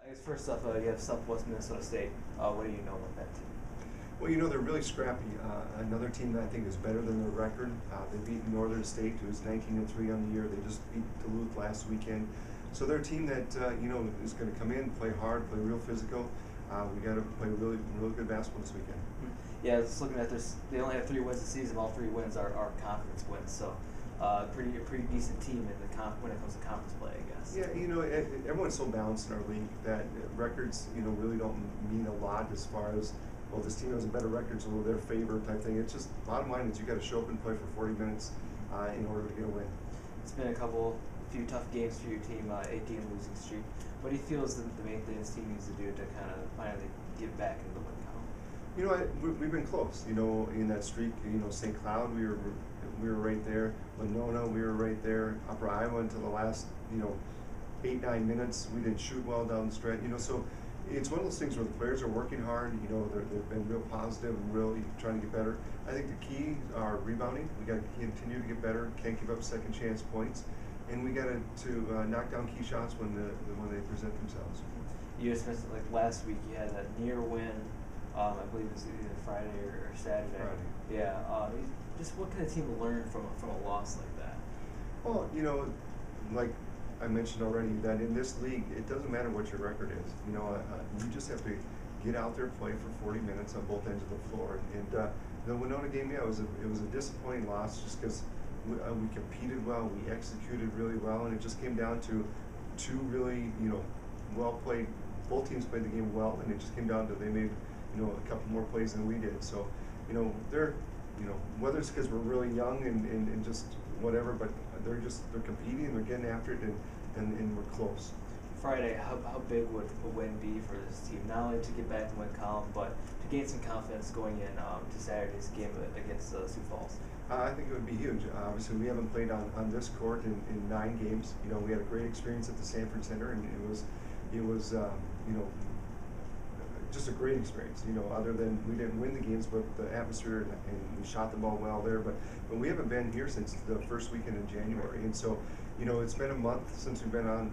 I guess first off, you have Southwest Minnesota State. What do you know about that team? Well, they're really scrappy. Another team that I think is better than their record. They beat Northern State, who's 19-3 on the year. They just beat Duluth last weekend. So they're a team that is going to come in, play hard, play real physical. We got to play really good basketball this weekend. Yeah, just looking at this, they only have 3 wins this season. All 3 wins are conference wins. So a pretty decent team in the when it comes to conference play, I guess. Yeah, everyone's so balanced in our league that records, really don't mean a lot as far as, well, this team has a better record, so they're favored type thing. It's just, bottom line is you got to show up and play for 40 minutes in order to get a win. It's been a few tough games for your team, 8-game losing streak. What do you feel is the main thing this team needs to do to kind of finally get back into the win column? We've been close. In that streak. St. Cloud, we were right there. Winona, we were right there. Upper Iowa until the last 8-9 minutes. We didn't shoot well down the stretch. So it's one of those things where the players are working hard. They've been real positive and really trying to get better. I think the key are rebounding. We got to continue to get better. Can't give up second chance points, and we got to knock down key shots when they present themselves. You just mentioned, like last week, you had a near win. I believe it was either Friday or Saturday. Friday. Yeah. Just what can a team learn from a loss like that? Well, like I mentioned already, that in this league, it doesn't matter what your record is. You just have to get out there, play for 40 minutes on both ends of the floor. And the Winona game, it was a disappointing loss just because we competed well, we executed really well, and it just came down to 2 really, well played. Both teams played the game well, and it just came down to they made, a couple more plays than we did. So, they're, whether it's because we're really young and just whatever, but they're competing, they're getting after it, and we're close. Friday, how big would a win be for this team? Not only to get back to win column, but to gain some confidence going in to Saturday's game against Sioux Falls. I think it would be huge. Obviously, we haven't played on this court in 9 games. We had a great experience at the Sanford Center, and it was just a great experience. Other than we didn't win the games, but the atmosphere and we shot the ball well there. But we haven't been here since the first weekend in January, and so it's been a month since we've been on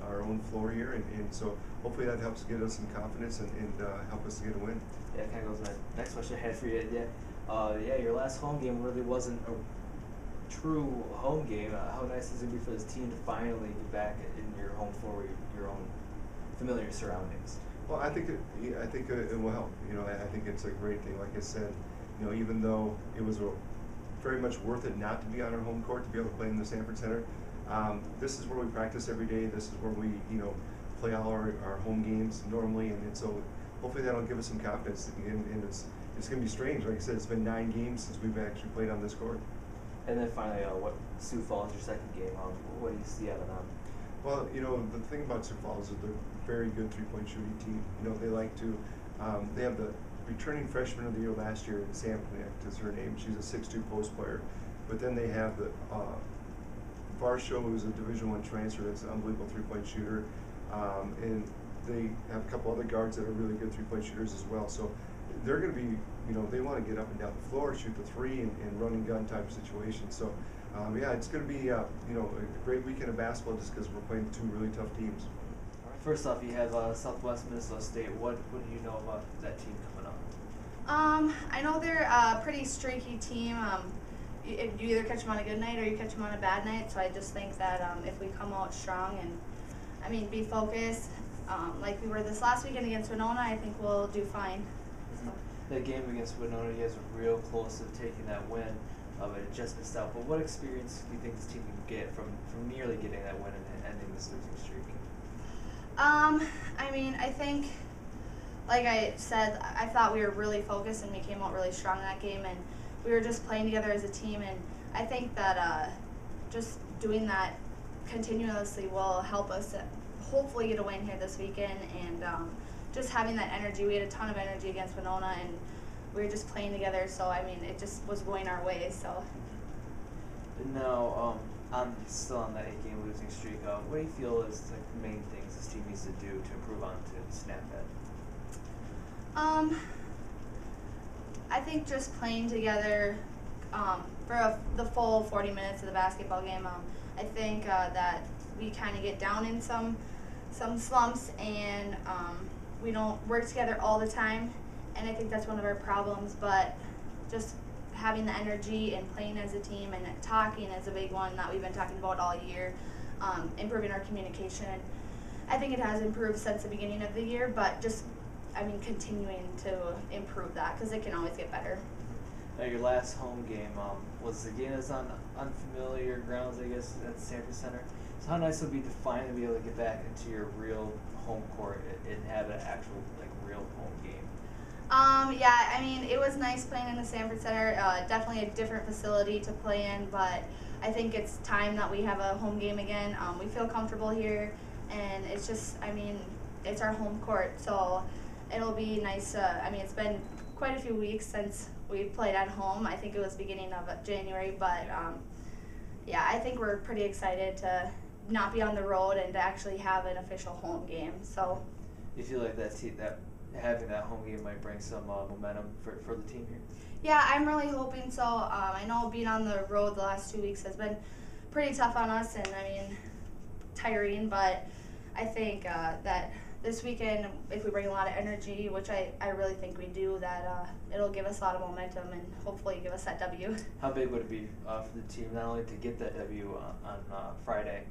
our own floor here, and so hopefully that helps get us some confidence and help us to get a win. Yeah, it kind of goes to the next question I had for you. Your last home game really wasn't a true home game. How nice is it going to be for this team to finally get back in your home floor, your own familiar surroundings? Well, I think it will help. I think it's a great thing. Like I said, even though it was very much worth it not to be on our home court, to be able to play in the Sanford Center, this is where we practice every day. This is where we play all our home games normally, and so hopefully that'll give us some confidence. And it's going to be strange. Like I said, it's been 9 games since we've actually played on this court. And then finally, Sioux Falls, your second game. What do you see out of them? Well, the thing about Sioux Falls is they're a very good 3-point shooting team. They like to, they have the returning freshman of the year last year, Sam Connect is her name. She's a 6'2" post player. But then they have the Varsho, who's a Division I transfer that's an unbelievable 3-point shooter. And they have a couple other guards that are really good 3-point shooters as well. So they're going to be, they want to get up and down the floor, shoot the 3, and run and gun type situation. So, it's going to be, a great weekend of basketball just because we're playing 2 really tough teams. All right, first off, you have Southwest Minnesota State. What do you know about that team coming up? I know they're a pretty streaky team. You either catch them on a good night or you catch them on a bad night. So I just think that if we come out strong and, be focused, like we were this last weekend against Winona, I think we'll do fine. That game against Winona, you guys were real close to taking that win, but it just missed out. But what experience do you think this team can get from nearly getting that win and ending this losing streak? I think, like I said, I thought we were really focused and we came out really strong in that game, and we were just playing together as a team, and I think that just doing that continuously will help us hopefully get a win here this weekend, and just having that energy. We had a ton of energy against Winona, and we were just playing together, so it just was going our way. So. And now, I'm still on that 8-game losing streak. What do you feel is the main things this team needs to do to improve on to snap that? I think just playing together for the full 40 minutes of the basketball game. I think that we kind of get down in some some slumps, and we don't work together all the time, and I think that's one of our problems. But just having the energy and playing as a team and talking is a big one that we've been talking about all year. Improving our communication. I think it has improved since the beginning of the year, but just, continuing to improve that because it can always get better. Now, your last home game was the game that's on unfamiliar grounds, I guess, at the Sanford Center. So how nice would it be to finally be able to get back into your real home court and have an actual, real home game? It was nice playing in the Sanford Center. Definitely a different facility to play in, but I think it's time that we have a home game again. We feel comfortable here, and it's just, it's our home court, so it'll be nice. It's been quite a few weeks since we played at home. I think it was beginning of January, but I think we're pretty excited to not be on the road and to actually have an official home game. So, you feel like that having that home game might bring some momentum for the team here? Yeah, I'm really hoping so. I know being on the road the last 2 weeks has been pretty tough on us and, tiring, but I think that this weekend, if we bring a lot of energy, which I really think we do, that it'll give us a lot of momentum and hopefully give us that W. How big would it be for the team not only to get that W on Friday,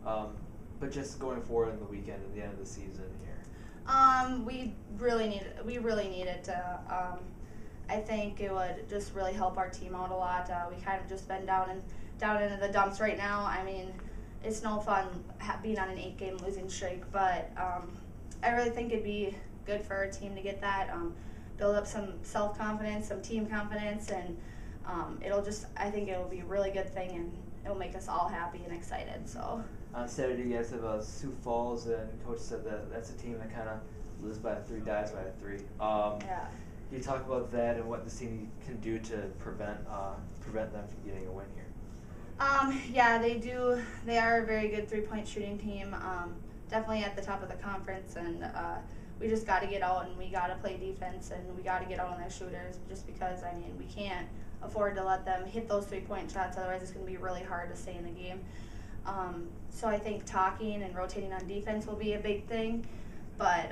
but just going forward in the weekend at the end of the season here? We really need it to. I think it would just really help our team out a lot. We kind of just been down into the dumps right now. It's no fun being on an 8-game losing streak, but I really think it'd be good for our team to get that, build up some self-confidence, some team confidence, and I think it'll be a really good thing, and it'll make us all happy and excited. So on Saturday, you guys have Sioux Falls, and Coach said that that's a team that kind of lives by a 3, dies by a 3. Yeah. Can you talk about that and what this team can do to prevent them from getting a win here? They do. They are a very good 3-point shooting team. Definitely at the top of the conference, and we just got to get out and we got to play defense and we got to get out on their shooters. Just because we can't afford to let them hit those 3-point shots. Otherwise, it's going to be really hard to stay in the game. So I think talking and rotating on defense will be a big thing. But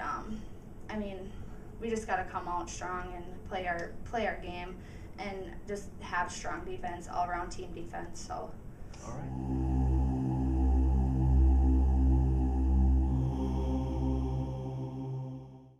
we just got to come out strong and play our game and just have strong defense, all around team defense. So. All right.